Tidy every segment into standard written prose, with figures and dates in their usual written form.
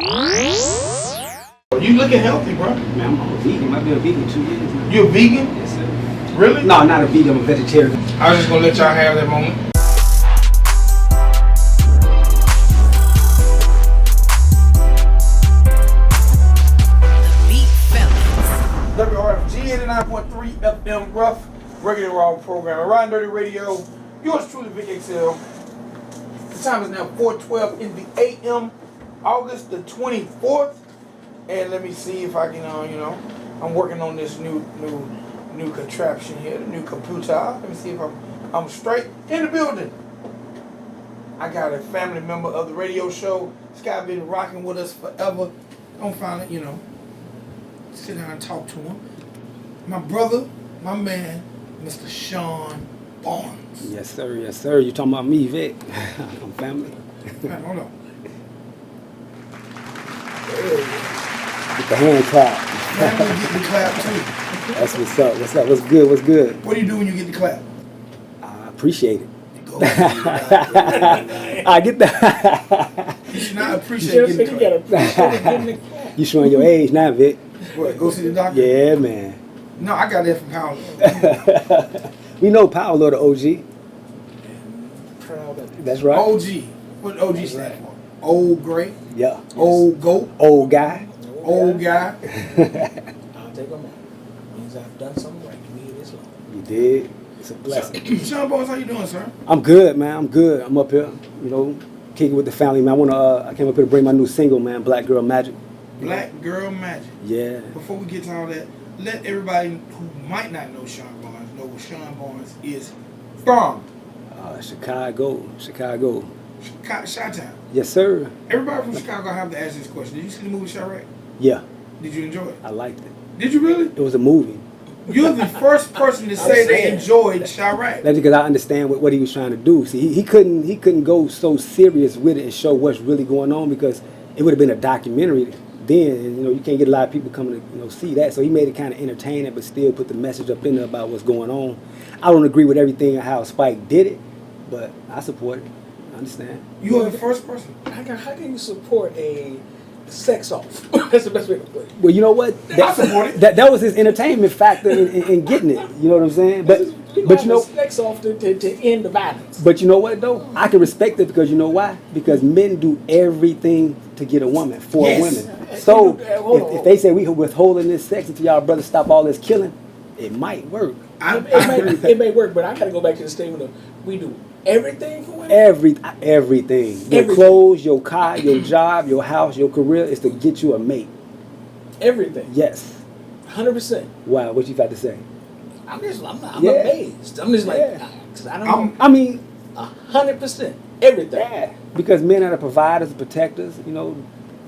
You looking healthy, bro. Man, I'm a vegan. I've been a vegan 2 years now. You a vegan? Yes, sir. Really? No, not a vegan. I'm a vegetarian. I was just gonna let y'all have that moment. WRFG 89.3 FM Rough regular raw program. Ridin Durty Radio. Yours truly, Vic XL. The time is now 4:12 in the AM, August the 24th. And let me see if I can, I'm working on this new contraption here, the new computer. Let me see if I'm straight in the building. I got a family member of the radio show. This guy been rocking with us forever. Don't find it, sit down and talk to him. My brother, my man, Mr. Sean Barnes. Yes, sir. Yes, sir. You talking about me, Vic? I'm family. Man, hold on. Get the hand clap. Man, we get the clap too. That's what's up. What's up? What's good? What's good? What do you do when you get the clap? I appreciate it. Go I get that. You should not appreciate getting the clap. You showing your age now, Vic. What, go see the doctor? Yeah, man. No, I got that from Paolo. We know Paolo, the OG. That's right. OG. What OG stand for? Old Gray? Yeah. Old Goat? Old guy. Old guy? I'll take them out. Means I've done something right. Give me this long. You did. It's a blessing. Sean Barnes, how you doing, sir? I'm good, man. I'm good. I'm up here, kicking with the family, man. I came up here to bring my new single, man, Black Girl Magic. Black Girl Magic. Yeah. Before we get to all that, let everybody who might not know Sean Barnes know what Sean Barnes is from. Chicago. Chi-Town. Yes, sir. Everybody from Chicago have to ask this question. Did you see the movie Chirac? Yeah. Did you enjoy it? I liked it. Did you really? It was a movie. You're the first person to say they enjoyed Chirac. That's because I understand what he was trying to do. See, he couldn't go so serious with it and show what's really going on because it would have been a documentary then. And, you can't get a lot of people coming to see that. So he made it kind of entertaining, but still put the message up in there about what's going on. I don't agree with everything how Spike did it, but I support it. I understand. You are the first person. How can you support a sex off? That's the best way to put it. Well, you know what? I support it. That was his entertainment factor in getting it. You know what I'm saying? But sex off to end the violence. But you know what though? I can respect it because you know why? Because men do everything to get a woman for women. So if they say we withholding this sex until y'all brothers stop all this killing, it might work. It may work, but I gotta go back to the statement of we do everything for women. Everything. Your clothes, your car, your job, your house, your career is to get you a mate. Everything. Yes. 100%. Wow. What you got to say? I'm amazed. I'm just like, cause I don't know. I mean, 100%. Everything. Yeah. Because men are the providers, the protectors.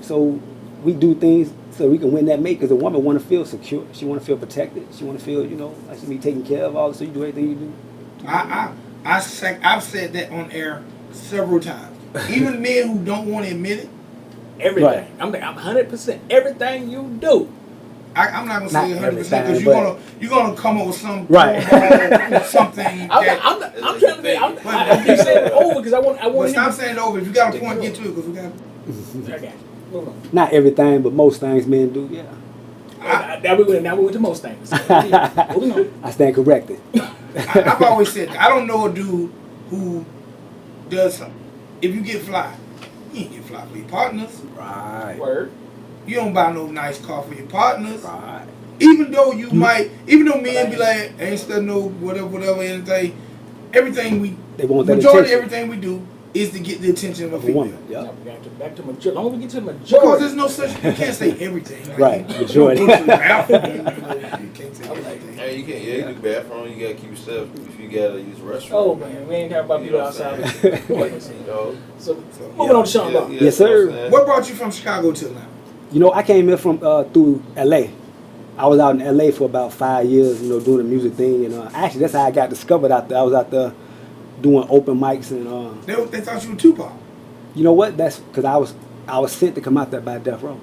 So we do things so we can win that mate. Because a woman want to feel secure. She want to feel protected. She want to feel, like she be taken care of. All so you do everything you do. I've said that on air several times. Even men who don't want to admit it. Everything. Right. I'm 100%. Everything you do. I'm not gonna say 100% because you're gonna come up with some right something. I'm trying to. I'm saying it over because I want. Well, stop saying it over. If you got a point, get to it because we got. Okay. Move on. Not everything, but most things men do. Yeah. Now we went to most things. Moving on. I stand corrected. I've always said I don't know a dude who does something. If you get fly, you ain't get fly for your partners. Right. Word. You don't buy no nice car for your partners. Right. Even though men be like, ain't still no whatever, anything. Everything majority of everything we do is to get the attention of a woman. Yeah. Back to majority. As long as we get to majority. Because there's no such, you can't say everything. Like, right. Majority. You can't say everything. Hey, you can't. Yeah, you do the bathroom. You gotta keep yourself. If you gotta use the restroom. Oh man, we ain't talking about people outside. So moving on to Sean Barnes. Yes, sir. What brought you from Chicago till now? I came here from through LA. I was out in LA for about 5 years, doing the music thing, and actually that's how I got discovered out there. I was out there doing open mics and. They thought you were Tupac. You know what? That's because I was sent to come out there by Death Row.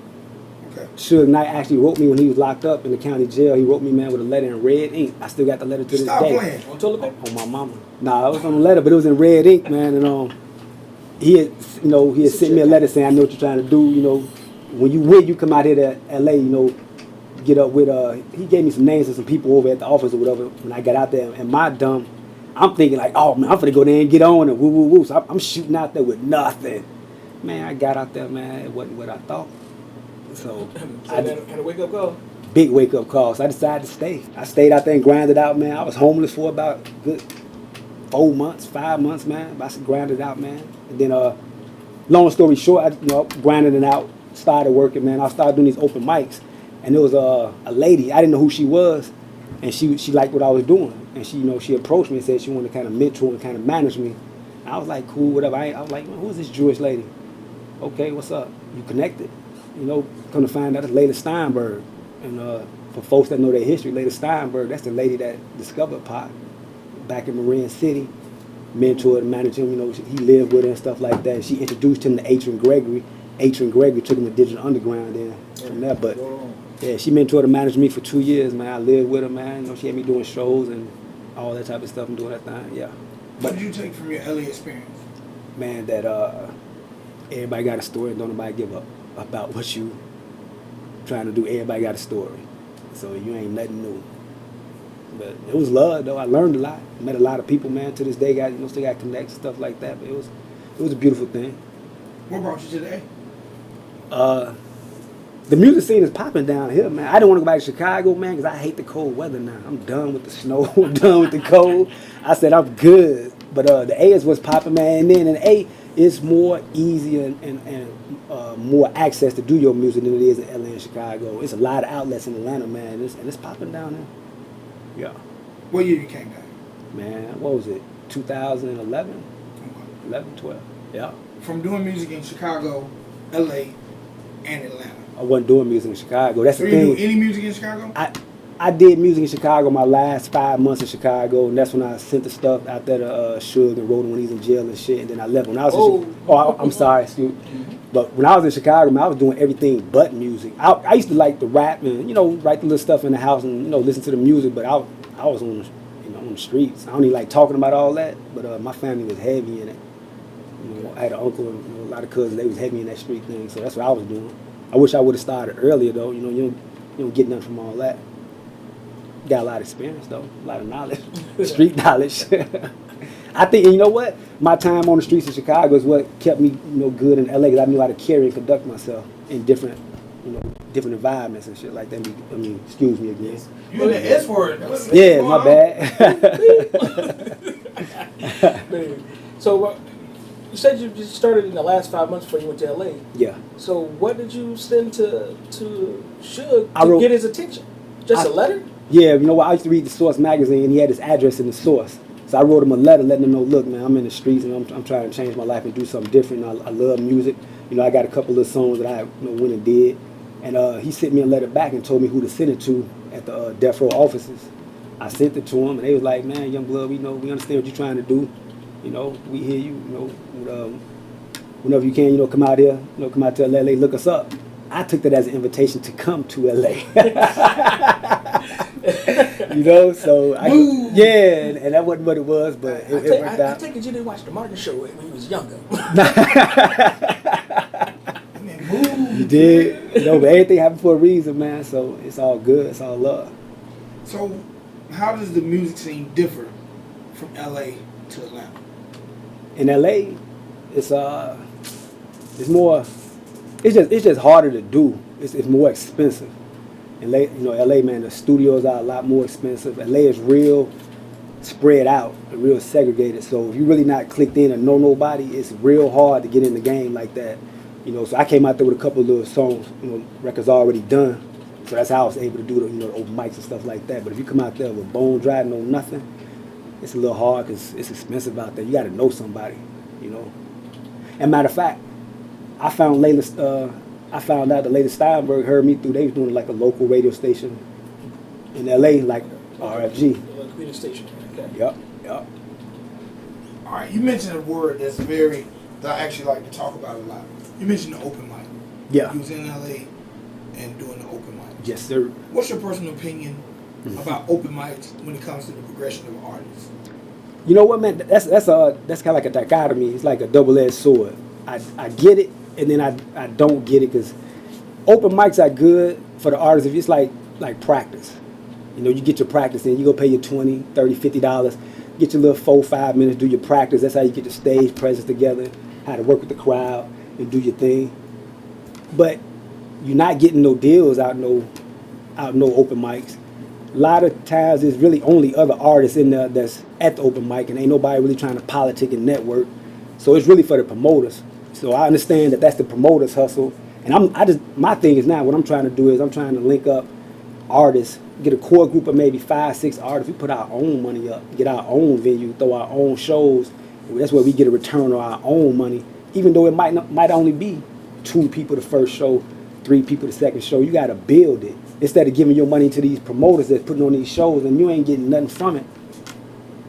Okay. Suge Knight actually wrote me when he was locked up in the county jail. He wrote me, man, with a letter in red ink. I still got the letter to this day. Stop playing. On toilet paper? On my mama. Nah, it was on the letter, but it was in red ink, man. And he had sent me a letter saying, I know what you're trying to do. when you win, you come out here to LA, you know, get up with he gave me some names of some people over at the office or whatever. When I got out there, and my dumb, I'm thinking like, oh man, I'm finna go there and get on and woo woo woo. So I'm shooting out there with nothing. Man, I got out there, man. It wasn't what I thought. So I had a wake up call. big wake up call. So I decided to stay. I stayed out there and grinded out, man. I was homeless for about a good 4 months, 5 months, man. I grinded out, man. And then, long story short, I grinded it out, started working, man. I started doing these open mics, and there was a lady. I didn't know who she was, and she liked what I was doing, and she approached me and said she wanted to kind of mentor and kind of manage me. I was like, cool, whatever. I was like, who is this Jewish lady? Okay, what's up? You connected? Come to find out it's LEILA Steinberg. And for folks that know their history, LEILA Steinberg, that's the lady that discovered Pop back in Marin City, mentored and managed him. He lived with her and stuff like that. She introduced him to Atron Gregory. Atron Gregory took him to Digital Underground then from there. But yeah, she mentored and managed me for 2 years, man. I lived with her, man. She had me doing shows and all that type of stuff and doing that thing, yeah. What did you take from your LA experience? Man, that everybody got a story and don't nobody give up about what you trying to do. Everybody got a story. So you ain't nothing new. But it was love though. I learned a lot. Met a lot of people, man. To this day, still got connects, stuff like that. But it was a beautiful thing. What brought you today? The music scene is popping down here, man. I didn't want to go back to Chicago, man, because I hate the cold weather now. I'm done with the snow. I'm done with the cold. I said I'm good. But the A is what's popping, man. And then in A, it's more easier and more access to do your music than it is in LA and Chicago. It's a lot of outlets in Atlanta, man, and it's popping down there. Yeah. What year you came down? Man, what was it? 2011? Okay. 11, 12. Yeah. From doing music in Chicago, LA, and Atlanta. I wasn't doing music in Chicago. That's So the you thing. do any music in Chicago? I did music in Chicago my last 5 months in Chicago, and that's when I sent the stuff out there to Suge and wrote him when he's in jail and shit, and then I left. When I was I'm sorry, excuse me. But when I was in Chicago, man, I was doing everything but music. I used to like to rap and, write the little stuff in the house and, listen to the music, but I was on the streets. I don't even like talking about all that, but my family was heavy in it. I had an uncle and a lot of cousins, they was heavy in that street thing, so that's what I was doing. I wish I would have started earlier, though. You don't get nothing from all that. Got a lot of experience, though. A lot of knowledge. Street knowledge. I think, and you know what? My time on the streets of Chicago is what kept me, good in LA, because I knew how to carry and conduct myself in different environments and shit like that. I mean, excuse me again. You in the S word. Yeah, my bad. So, you said you just started in the last 5 months before you went to LA. Yeah. So what did you send to Suge I to wrote- get his attention? Just a letter? Yeah, I used to read the Source magazine. He had his address in the Source. So I wrote him a letter letting him know, look, man, I'm in the streets and I'm trying to change my life and do something different. I love music. I got a couple of songs that I went and did. And he sent me a letter back and told me who to send it to at the Death Row offices. I sent it to him, and they was like, man, young blood, we understand what you're trying to do. We hear you, whenever you can, come out here, come out to LA, look us up. I took that as an invitation to come to LA. So and that wasn't what it was, but it worked out. I take it you didn't watch the Martin Show when you was younger. You did, but everything happened for a reason, man. So it's all good, it's all love. So, how does the music scene differ from LA to Atlanta? In LA, it's more. It's just harder to do. It's more expensive. In LA, man, the studios are a lot more expensive. LA is real spread out and real segregated. So if you're really not clicked in and know nobody, it's real hard to get in the game like that. So I came out there with a couple of little songs, records already done. So that's how I was able to do the open mics and stuff like that. But if you come out there with bone dry, no nothing, it's a little hard because it's expensive out there. You got to know somebody, And matter of fact, I found out that LEILA Steinberg heard me through. They was doing like a local radio station in LA, like WRFG. Radio station. Okay. Yep. All right, you mentioned a word that I actually like to talk about a lot. You mentioned the open mic. Yeah. You was in LA and doing the open mic. Yes, sir. What's your personal opinion about open mics when it comes to the progression of artists? You know what, man? That's kind of like a dichotomy. It's like a double-edged sword. I get it, and then I don't get it because Open mics are good for the artists if it's like practice. You know, you get your practice in, you go pay your $20, $30, $50, get your little 4-5 minutes, do your practice. That's how you get the stage presence together, how to work with the crowd and do your thing. But you're not getting no deals out no open mics. A lot of times there's really only other artists in there that's at the open mic, and ain't nobody really trying to politic and network. So it's really for the promoters. So I understand that that's the promoter's hustle. And my thing is now, what I'm trying to do is I'm trying to link up artists, get a core group of maybe 5-6 artists. We put our own money up, get our own venue, throw our own shows. That's where we get a return on our own money, even though it might only be 2 people the first show, 3 people the second show. You got to build it instead of giving your money to these promoters that's putting on these shows and you ain't getting nothing from it.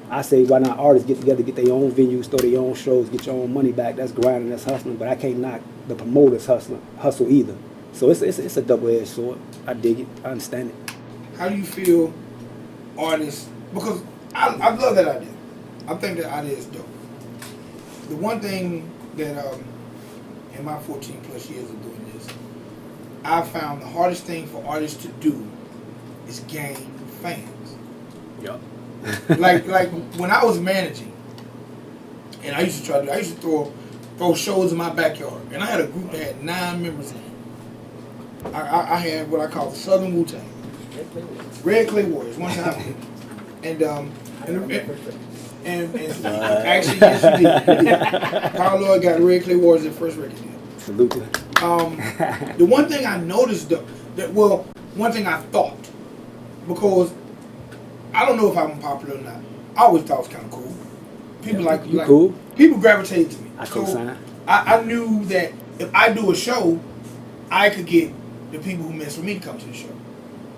I say, why not artists get together, get their own venues, throw their own shows, get your own money back. That's grinding, that's hustling. But I can't knock the promoters hustle either. So it's a double-edged sword. I dig it. I understand it. How do you feel artists, because I love that idea. I think that idea is dope. The one thing that in my 14 plus years of doing this, I found the hardest thing for artists to do is gain fans. Yep. like when I was managing, and I used to throw shows in my backyard, and I had a group that had 9 members in it. I had what I call the Southern Wu-Tang. Red Clay Warriors, one time. And actually, yes, you did. Carl Lloyd got Red Clay Warriors at first record deal. Salute to The one thing I noticed, one thing I thought, because I don't know if I'm popular or not. I always thought it was kind of cool. People cool. People gravitated to me. I co-sign. I knew that if I do a show, I could get the people who mess with me to come to the show.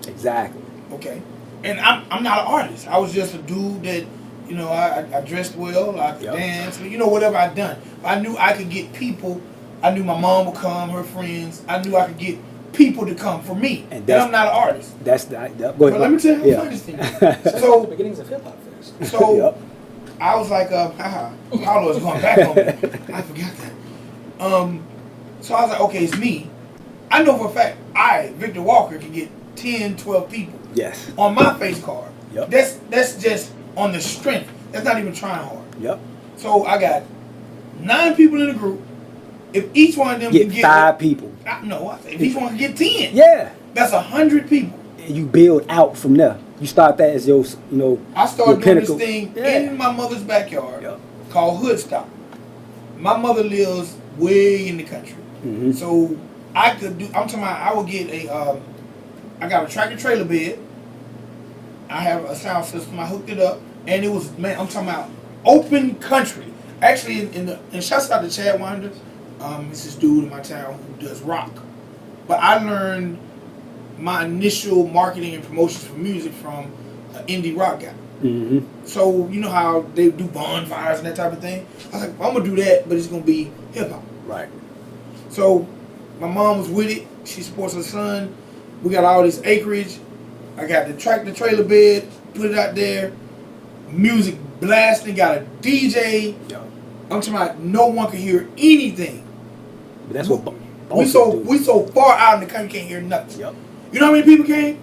Exactly. Okay. And I'm not an artist. I was just a dude that, you know, I dressed well, I could dance, you know, whatever I'd done. I knew I could get people. I knew my mom would come, her friends. I knew I could get people to come for me. And I'm not an artist. Go ahead. But let me tell you how funny this thing is. So, the beginnings of hip-hop first. So, I was like, Paulo is going back on me. I forgot that. So I was like, okay, it's me. I know for a fact, Victor Walker, can get 10, 12 people. Yes. On my face card. Yep. That's just on the strength. That's not even trying hard. Yep. So I got 9 people in the group. If each one of them can get 5 people. If each one can get 10. Yeah. That's 100 people. And you build out from there. You start that as your, I started doing pinnacle. this thing in my mother's backyard called Hoodstock. My mother lives way in the country. Mm-hmm. So I could do, I'm talking about, I would get I got a tractor trailer bed. I have a sound system. I hooked it up. And it was, man, I'm talking about open country. Actually, and shouts out to Chad Wanders. It's this dude in my town who does rock. But I learned my initial marketing and promotions for music from an indie rock guy. Mm-hmm. So, you know how they do bonfires and that type of thing? I was like, well, I'm going to do that, but it's going to be hip-hop. Right. So, my mom was with it. She supports her son. We got all this acreage. I got the tractor trailer bed, put it out there. Music blasting, got a DJ. I'm talking about no one can hear anything. But that's what we so far out in the country, can't hear nothing. Yep. You know how many people came?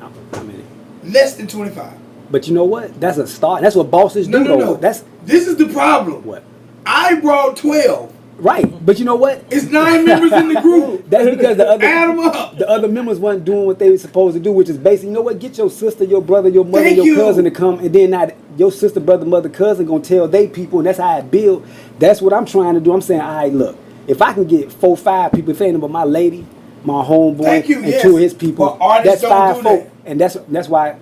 How many? Less than 25. But you know what? That's a start. That's what bosses do. No. This is the problem. What? I brought 12. Right. But you know what? It's 9 members in the group. That's because add them up. The other members weren't doing what they were supposed to do, which is basically, you know what? Get your sister, your brother, your mother, your cousin to come, and then not your sister, brother, mother, cousin gonna tell they people, and that's how I build. That's what I'm trying to do. I'm saying, all right, look, if I can get 4, 5 people, if ain't but my lady, my homeboy, and 2 of his people, that's 5 folk. And that's why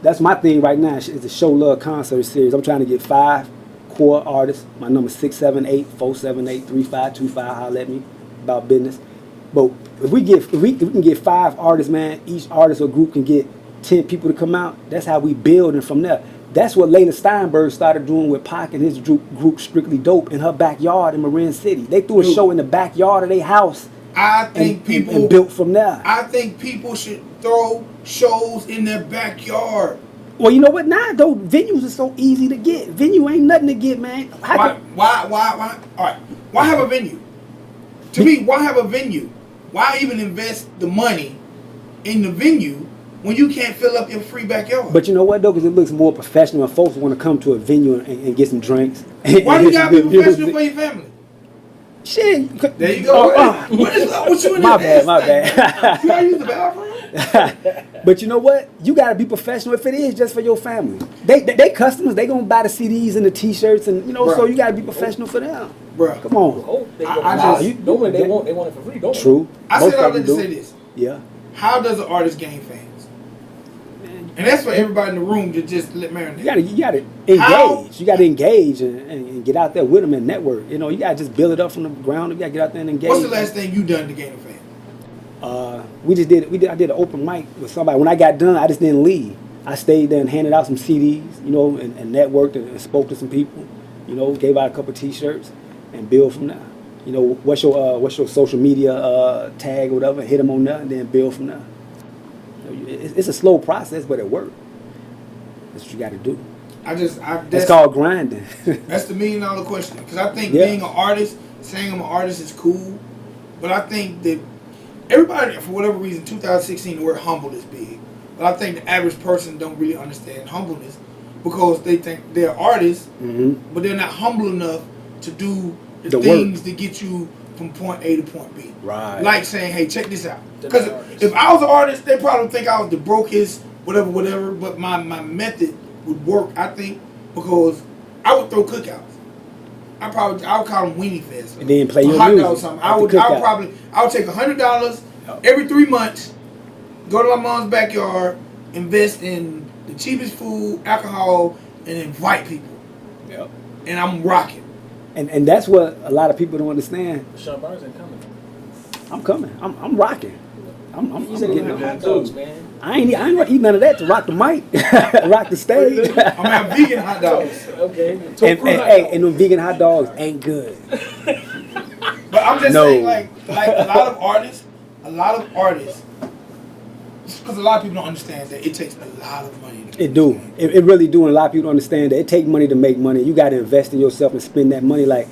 that's my thing right now is the Show Love concert series. I'm trying to get 5 core artists. My number 678-478-3525. Holler at me about business. But if we can get 5 artists, man, each artist or group can get 10 people to come out. That's how we build, and from there. That's what LEILA Steinberg started doing with Pac and his group Strictly Dope in her backyard in Marin City. They threw a show in the backyard of their house. I think people built from there. I think people should throw shows in their backyard. Well, you know what? Now, though, venues are so easy to get. Venue ain't nothing to get, man. Why? All right. Why have a venue? To me, why have a venue? Why even invest the money in the venue when you can't fill up your free backyard? But you know what though? Because it looks more professional, and folks want to come to a venue and get some drinks. Why do you gotta be professional for your family? Shit. There you go. What is up with you in My this bad. You gotta use the bathroom? But you know what? You gotta be professional if it is just for your family. They customers. They gonna buy the CDs and the T-shirts, and you know. Bruh. So you gotta be professional for them. Bro, Come on. Oh, they I gonna just- buy. Normally they want it for free, don't they? True. I Most said all of that them to do. say this. Yeah. How does an artist gain fans? And that's for everybody in the room to just let marinate. You gotta engage. How? You gotta engage and get out there with them and network. You know, you gotta just build it up from the ground. You gotta get out there and engage. What's the last thing you done to gain a fan? I did an open mic with somebody. When I got done, I just didn't leave. I stayed there and handed out some CDs, you know, and networked and spoke to some people. You know, gave out a couple T-shirts and build from there. You know, what's your social media tag or whatever? Hit them on there and then build from there. You know, it's a slow process, but it works. That's what you got to do. It's called grinding. That's the $1 million question. Because I think Yeah. being an artist, saying I'm an artist is cool, but I think that everybody, for whatever reason, 2016, the word humble is big. But I think the average person don't really understand humbleness because they think they're artists, but they're not humble enough to do the things work to get you from point A to point B. Right. Like saying, hey, check this out. They're Because not artists. if I was an artist, they probably think I was the brokest, whatever, but my method would work, I think, because I would throw cookouts. I would call them weenie fest. And then play or your hot music dog something. at I the would cookout. take $100 every 3 months, go to my mom's backyard, invest in the cheapest food, alcohol, and invite people. Yep. And I'm rocking. And that's what a lot of people don't understand. Sean Barnes ain't coming. I'm coming. I'm rocking. I'm You said getting you them. hot dogs, man. I ain't gonna eat none of that to rock the mic, rock the stage. I'm gonna have vegan hot dogs. Okay. and them vegan hot dogs ain't good. But I'm just No. saying, like a lot of artists, because a lot of people don't understand that it takes a lot of money. It do. It really do, and a lot of people don't understand that it take money to make money. You got to invest in yourself and spend that money. Like,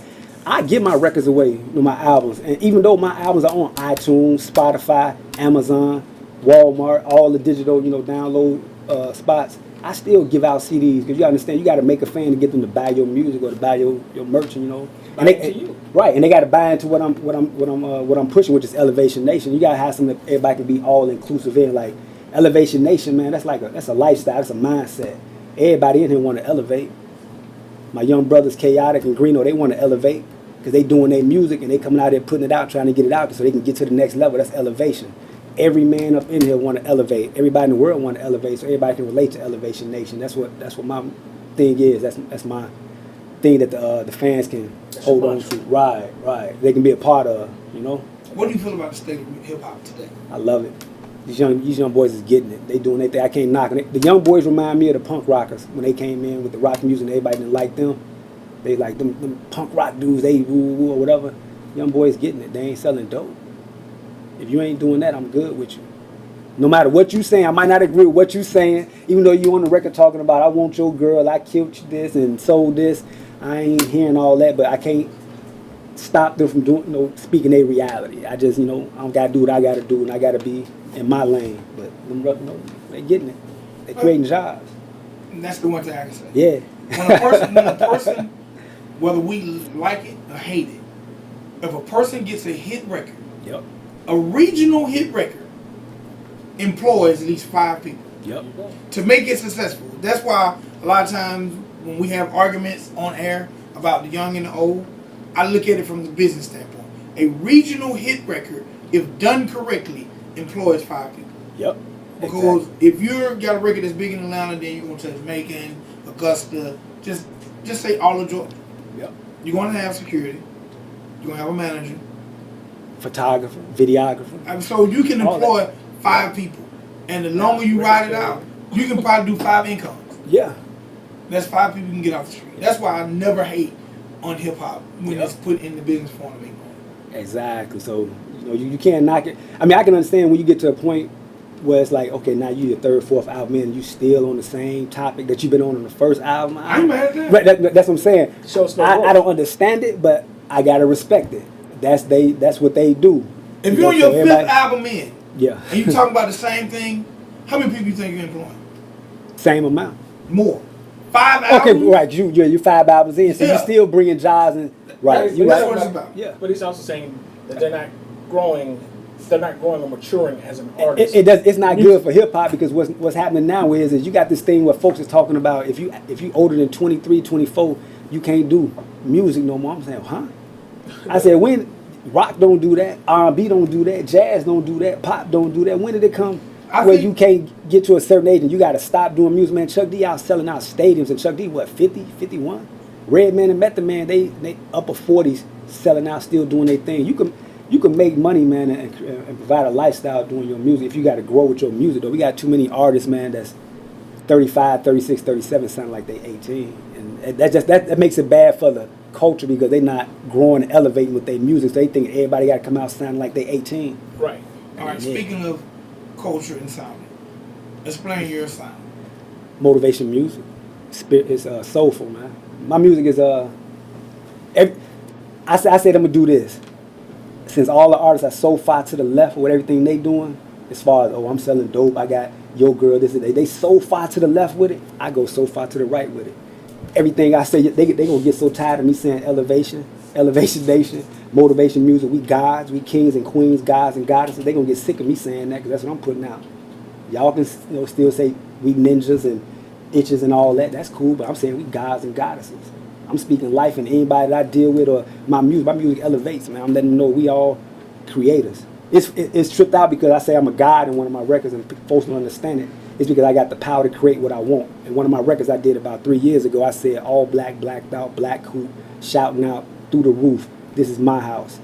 I give my records away, you know, my albums, and even though my albums are on iTunes, Spotify, Amazon, Walmart, all the digital, you know, download spots, I still give out CDs because you understand you got to make a fan to get them to buy your music or to buy your merch, you know. Buy into you. Right, and they got to buy into what I'm pushing, which is Elevation Nation. You got to have something that everybody can be all inclusive in. Like Elevation Nation, man, that's a lifestyle, that's a mindset. Everybody in here want to elevate. My young brothers, Chaotic and Greeno, they want to elevate because they doing their music and they coming out there putting it out, trying to get it out so they can get to the next level. That's elevation. Every man up in here want to elevate. Everybody in the world want to elevate, so everybody can relate to Elevation Nation. That's what my thing is. That's my thing that the fans can hold on to. Right. They can be a part of. You know. What do you feel about the state of hip hop today? I love it. These young boys is getting it. They doing their thing. I can't knock it. The young boys remind me of the punk rockers when they came in with the rock music. And everybody didn't like them. They like them punk rock dudes. They woo or whatever. Young boys getting it. They ain't selling dope. If you ain't doing that, I'm good with you. No matter what you saying, I might not agree with what you saying, even though you on the record talking about I want your girl, I killed you this and sold this. I ain't hearing all that, but I can't stop them from doing, you know, speaking their reality. I just, you know, I gotta do what I gotta do, and I gotta be in my lane. But them, you know, they getting it. They creating jobs. And that's the one thing I can say. Yeah. When a person, whether we like it or hate it, if a person gets a hit record, Yep. a regional hit record employs at least 5 people Yep. to make it successful. That's why a lot of times when we have arguments on air about the young and the old, I look at it from the business standpoint. A regional hit record, if done correctly, employs 5 people. Yep. Because if you're got a record that's big in Atlanta, then you're going to touch Macon, Augusta, just say all of Georgia. Yep. You're going to have security. You're going to have a manager. Photographer, videographer. And so you can All employ 5 people. And the longer you ride it out, you can probably do 5 incomes. Yeah. That's 5 people you can get off the street. That's why I never hate on hip hop when Yep. it's put in the business form to make money. Exactly. So, you know, you can't knock it. I mean, I can understand when you get to a point where it's like, okay, now you your 3rd, 4th album in, and you still on the same topic that you've been on the first album. I ain't mad at that. Right, that's what I'm saying. Show us no I more. don't understand it, but I gotta respect it. That's what they do. If You you're know, on your so fifth everybody- album in, Yeah. and you talking about the same thing, how many people you think you're employing? Same amount. More. 5 Okay, albums? right. You 5 albums in, so Yeah. you still bringing jobs and right. You that's right. what it's about. Yeah. But he's also saying that they're not growing or maturing as an artist. It's not good for hip hop because what's happening now is you got this thing where folks is talking about if you older than 23, 24, you can't do music no more. I'm saying, huh? I said, when rock don't do that, R&B don't do that, jazz don't do that, pop don't do that. When did it come where you can't get to a certain age and you got to stop doing music, man? Chuck D out selling out stadiums, and Chuck D, what, 50, 51? Redman and Method Man, they upper 40s selling out, still doing their thing. You can make money, man, and provide a lifestyle doing your music if you got to grow with your music, though. We got too many artists, man, that's 35, 36, 37, sounding like they 18. And that makes it bad for the culture because they not growing and elevating with their music. So they think everybody got to come out sounding like they 18. Right. All right, speaking of culture and sound, explain your sound. Motivation music. It's soulful, man. My music is I said I'm gonna do this. Since all the artists are so far to the left with everything they doing, as far as I'm selling dope, I got Yo Girl, this and that. They so far to the left with it, I go so far to the right with it. Everything I say, they gonna get so tired of me saying elevation nation, motivation music. We gods, we kings and queens, gods and goddesses. They gonna get sick of me saying that because that's what I'm putting out. Y'all can still say we ninjas and itches and all that. That's cool, but I'm saying we gods and goddesses. I'm speaking life in anybody that I deal with or my music elevates, man. I'm letting them know we all creators. It's tripped out because I say I'm a god in one of my records and folks don't understand it. It's because I got the power to create what I want. And one of my records I did about 3 years ago, I said all black, blacked out, black hoop, shouting out through the roof, this is my house.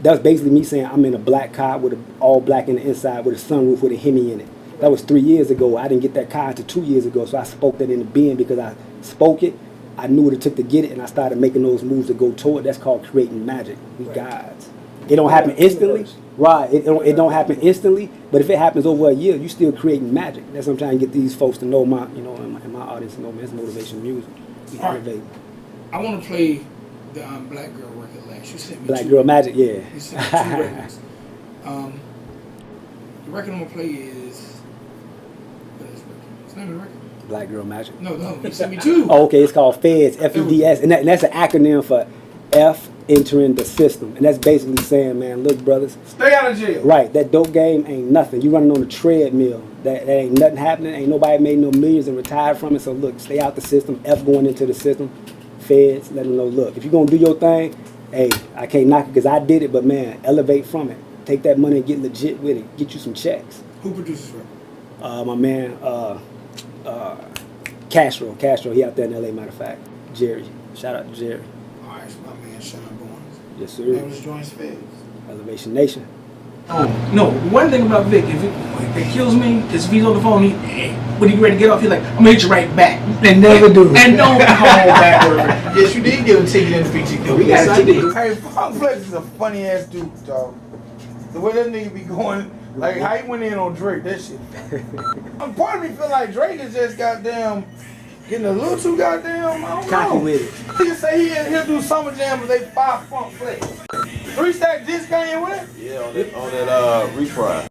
That's basically me saying I'm in a black car with all black in the inside with a sunroof with a Hemi in it. That was 3 years ago. I didn't get that car until 2 years ago, so I spoke that into being because I spoke it. I knew what it took to get it, and I started making those moves to go toward. That's called creating magic. We gods. It don't happen instantly, right? It don't happen instantly, but if it happens over a year, you still creating magic. That's what I'm trying to get these folks to know. And my audience to know, man, it's motivation music. We elevate. I want to play the Black Girl record last. You sent me Black two Girl records. Magic, yeah. You sent me 2 records. The record I'm gonna play is what is the record? What's the name of the record? Black Girl Magic. No, you sent me 2. Oh, okay, it's called FEDS, FEDS, and that's an acronym for F, entering the system. And that's basically saying, man, look, brothers. Stay out of jail. Right, that dope game ain't nothing. You running on a treadmill. That ain't nothing happening. Ain't nobody made no millions and retired from it. So look, stay out the system. F going into the system. Feds, let them know, look, if you're going to do your thing, hey, I can't knock it because I did it, but man, elevate from it. Take that money and get legit with it. Get you some checks. Who produces it? My man, Castro, he out there in LA, matter of fact. Jerry. Shout out to Jerry. All right, it's my man Sean Barnes. Yes, sir. Name was Joints Feds. Elevation Nation. Oh, no. One thing about Vic, if it kills me, is if he's on the phone, when he's ready to get off, he's like, I'm gonna hit you right back. And never do. And don't call backward. Yes, you did give a ticket in the PTQ. Yes, I did. Hey, Funk Flex is a funny ass dude, dog. The way that nigga be going, like how he went in on Drake, that shit. Part of me feel like Drake is just goddamn getting a little too goddamn, I don't Cocky know. with it. Nigga say he'll do Summer Jam, but they 5 Funk Flex. 3 Stack Disc game with? Yeah, on that reprise.